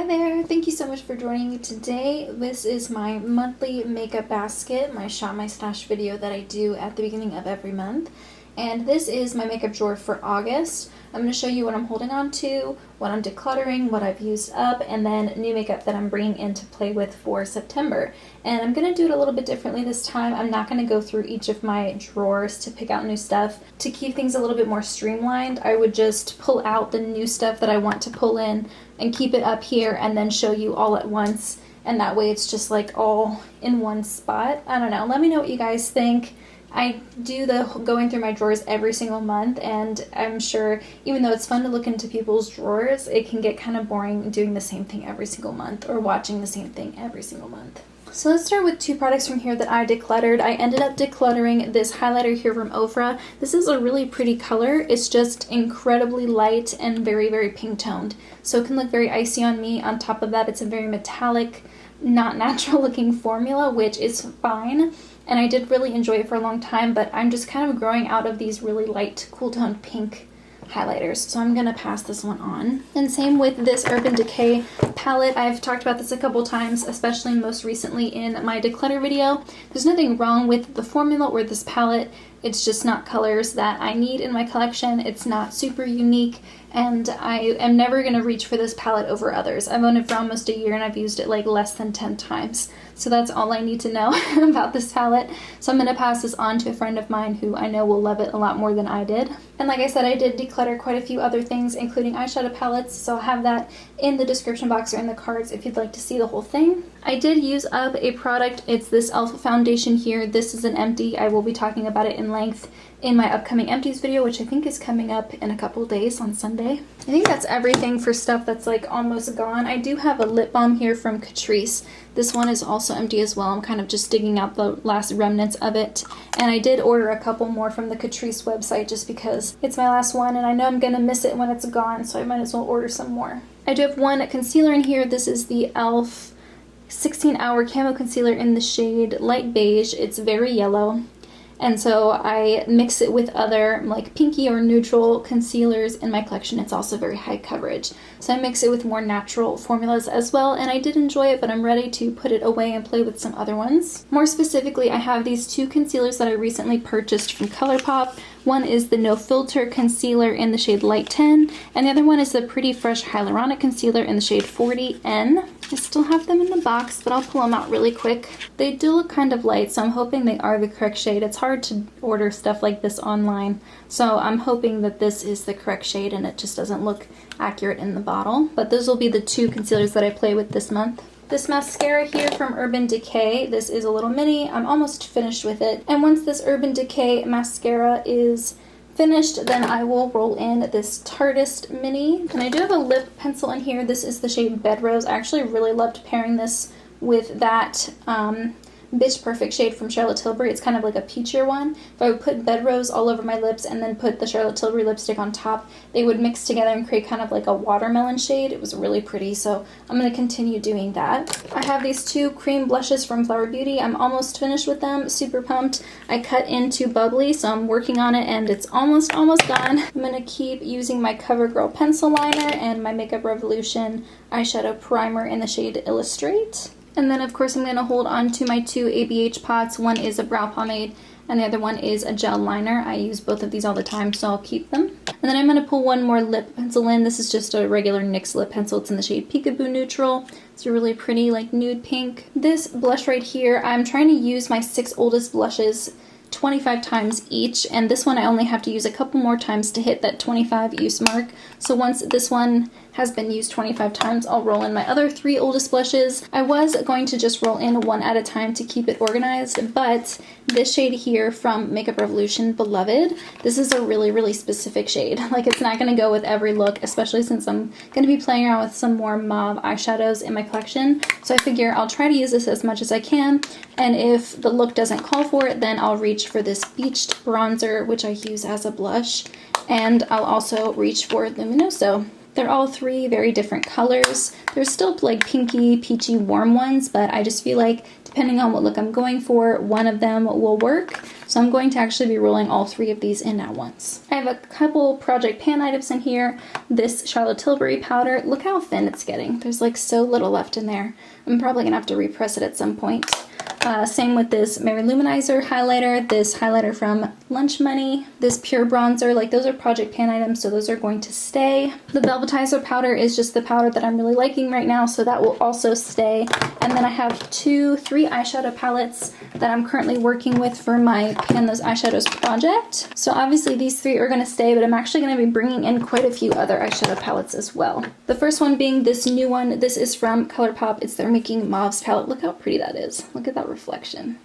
Hi there, thank you so much for joining me today. This is my monthly makeup basket, my Shop My Stash video that I do at the beginning of every month. And this is my makeup drawer for August. I'm going to show you what I'm holding on to, what I'm decluttering, what I've used up, and then new makeup that I'm bringing in to play with for September. And I'm going to do it a little bit differently this time. I'm not going to go through each of my drawers to pick out new stuff. To keep things a little bit more streamlined, I would just pull out the new stuff that I want to pull in and keep it up here and then show you all at once. And that way it's just like all in one spot. I don't know. Let me know what you guys think. I do the going through my drawers every single month, and I'm sure even though it's fun to look into people's drawers, it can get kind of boring doing the same thing every single month or watching the same thing every single month. So let's start with two products from here that I decluttered. I ended up decluttering this highlighter here from Ofra. This is a really pretty color. It's just incredibly light and very, very pink toned. So it can look very icy on me. On top of that, it's a very metallic, not natural looking formula, which is fine. And I did really enjoy it for a long time, but I'm just kind of growing out of these really light, cool toned pink highlighters. So I'm going to pass this one on. And same with this Urban Decay palette. I've talked about this a couple times, especially most recently in my declutter video. There's nothing wrong with the formula or this palette. It's just not colors that I need in my collection. It's not super unique, and I am never going to reach for this palette over others. I've owned it for almost a year and I've used it like less than 10 times. So that's all I need to know about this palette. So I'm going to pass this on to a friend of mine who I know will love it a lot more than I did. And like I said, I did declutter quite a few other things, including eyeshadow palettes, so I'll have that in the description box or in the cards if you'd like to see the whole thing. I did use up a product. It's this e.l.f. foundation here. This is an empty. I will be talking about it in length in my upcoming empties video, which I think is coming up in a couple days on Sunday. I think that's everything for stuff that's like almost gone. I do have a lip balm here from Catrice. This one is also empty as well. I'm kind of just digging out the last remnants of it. And I did order a couple more from the Catrice website just because it's my last one and I know I'm gonna miss it when it's gone, so I might as well order some more. I do have one concealer in here. This is the e.l.f. 16-hour Camo Concealer in the shade Light Beige. It's very yellow. And so I mix it with other like pinky or neutral concealers in my collection. It's also very high coverage. So I mix it with more natural formulas as well, and I did enjoy it, but I'm ready to put it away and play with some other ones. More specifically, I have these two concealers that I recently purchased from Colourpop. One is the No Filter Concealer in the shade Light 10, and the other one is the Pretty Fresh Hyaluronic Concealer in the shade 40N. I still have them in the box, but I'll pull them out really quick. They do look kind of light, so I'm hoping they are the correct shade. It's hard to order stuff like this online, so I'm hoping that this is the correct shade and it just doesn't look accurate in the bottle. But those will be the two concealers that I play with this month. This mascara here from Urban Decay, this is a little mini. I'm almost finished with it. And once this Urban Decay mascara is finished, then I will roll in this Tartist mini. And I do have a lip pencil in here. This is the shade Bed Rose. I actually really loved pairing this with that Bitch Perfect shade from Charlotte Tilbury. It's kind of like a peachier one. If I would put Bed Rose all over my lips and then put the Charlotte Tilbury lipstick on top, they would mix together and create kind of like a watermelon shade. It was really pretty, so I'm going to continue doing that. I have these two cream blushes from Flower Beauty. I'm almost finished with them. Super pumped. I cut into Bubbly, so I'm working on it and it's almost gone. I'm going to keep using my CoverGirl pencil liner and my Makeup Revolution eyeshadow primer in the shade Illustrate. And then of course I'm going to hold on to my two ABH pots. One is a brow pomade and the other one is a gel liner. I use both of these all the time, so I'll keep them. And then I'm going to pull one more lip pencil in. This is just a regular NYX lip pencil. It's in the shade Peekaboo Neutral. It's a really pretty like nude pink. This blush right here, I'm trying to use my 6 oldest blushes 25 times each, and this one I only have to use a couple more times to hit that 25 use mark. So once this one has been used 25 times, I'll roll in my other 3 oldest blushes. I was going to just roll in one at a time to keep it organized, but this shade here from Makeup Revolution, Beloved, this is a really, really specific shade. Like, it's not going to go with every look, especially since I'm going to be playing around with some more mauve eyeshadows in my collection. So I figure I'll try to use this as much as I can, and if the look doesn't call for it, then I'll reach for this Beached bronzer, which I use as a blush, and I'll also reach for Luminoso. They're all 3 very different colors. They're still like pinky, peachy, warm ones, but I just feel like depending on what look I'm going for, one of them will work. So I'm going to actually be rolling all 3 of these in at once. I have a couple project pan items in here. This Charlotte Tilbury powder, look how thin it's getting. There's like so little left in there. I'm probably gonna have to repress it at some point. Same with this Mary Luminizer highlighter, this highlighter from Lunch Money, this pure bronzer, like those are project pan items, so those are going to stay. The Velvetizer powder is just the powder that I'm really liking right now, so that will also stay. And then I have 3 eyeshadow palettes that I'm currently working with for my Pan Those Eyeshadows project. So obviously these 3 are going to stay, but I'm actually going to be bringing in quite a few other eyeshadow palettes as well. The first one being this new one. This is from Colourpop. It's their Making Mauves palette. Look how pretty that is. Look at that reflection.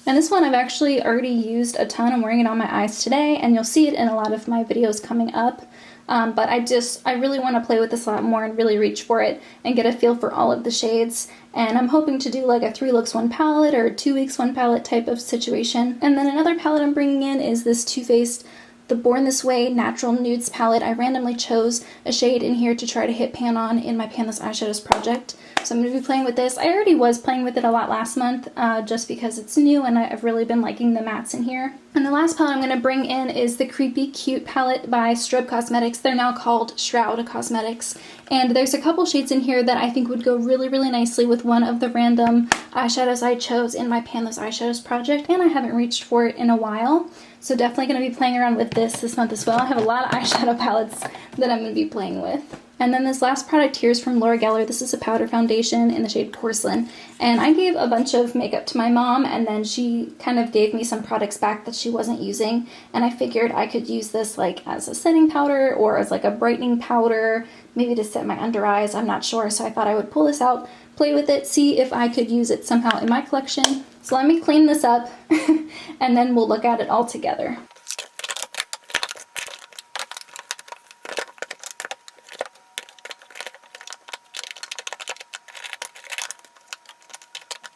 And this one I've actually already used a ton. I'm wearing it on my eyes today, and you'll see it in a lot of my videos coming up. But I really want to play with this a lot more and really reach for it and get a feel for all of the shades. And I'm hoping to do like a 3 looks 1 palette or 2 weeks 1 palette type of situation. And then another palette I'm bringing in is this Too Faced the Born This Way Natural Nudes palette. I randomly chose a shade in here to try to hit pan on in my Pan Those Eyeshadows project. So I'm going to be playing with this. I already was playing with it a lot last month just because it's new and I've really been liking the mattes in here. And the last palette I'm going to bring in is the Creepy Cute palette by Strobe Cosmetics. They're now called Shroud Cosmetics. And there's a couple shades in here that I think would go really, really nicely with one of the random eyeshadows I chose in my Pan Those Eyeshadows project. And I haven't reached for it in a while. So definitely going to be playing around with this month as well. I have a lot of eyeshadow palettes that I'm going to be playing with. And then this last product here is from Laura Geller. This is a powder foundation in the shade Porcelain. And I gave a bunch of makeup to my mom, and then she kind of gave me some products back that she wasn't using. And I figured I could use this like as a setting powder or as like a brightening powder, maybe to set my under eyes. I'm not sure. So I thought I would pull this out, play with it, see if I could use it somehow in my collection. So let me clean this up and then we'll look at it all together.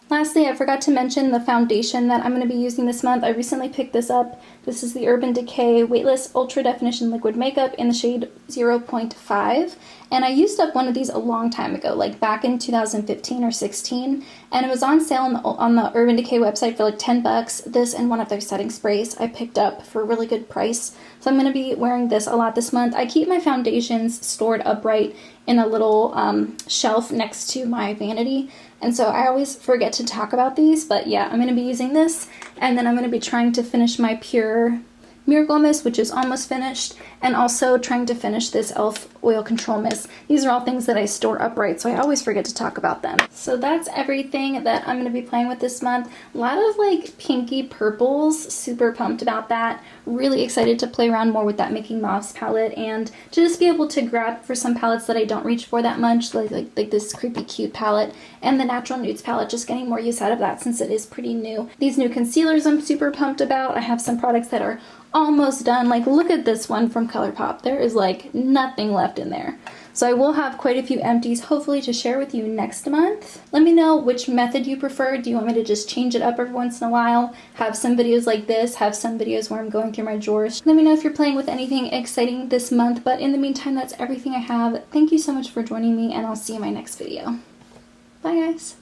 Lastly, I forgot to mention the foundation that I'm going to be using this month. I recently picked this up. This is the Urban Decay Weightless Ultra Definition Liquid Makeup in the shade 0.5. And I used up one of these a long time ago, like back in 2015 or 16. And it was on sale on the Urban Decay website for like 10 bucks. This and one of their setting sprays I picked up for a really good price. So I'm going to be wearing this a lot this month. I keep my foundations stored upright in a little shelf next to my vanity. And so I always forget to talk about these, but yeah, I'm going to be using this, and then I'm going to be trying to finish my Pure Miracle Mist, which is almost finished, and also trying to finish this e.l.f. Oil Control Mist. These are all things that I store upright, so I always forget to talk about them. So that's everything that I'm going to be playing with this month. A lot of like pinky purples, super pumped about that. Really excited to play around more with that Making Mauves palette and to just be able to grab for some palettes that I don't reach for that much, like this Creepy Cute palette and the Natural Nudes palette, just getting more use out of that since it is pretty new. These new concealers I'm super pumped about. I have some products that are almost done. Like look at this one from Colourpop. There is like nothing left in there. So I will have quite a few empties hopefully to share with you next month. Let me know which method you prefer. Do you want me to just change it up every once in a while? Have some videos like this, have some videos where I'm going through my drawers. Let me know if you're playing with anything exciting this month, but in the meantime, that's everything I have. Thank you so much for joining me, and I'll see you in my next video. Bye guys.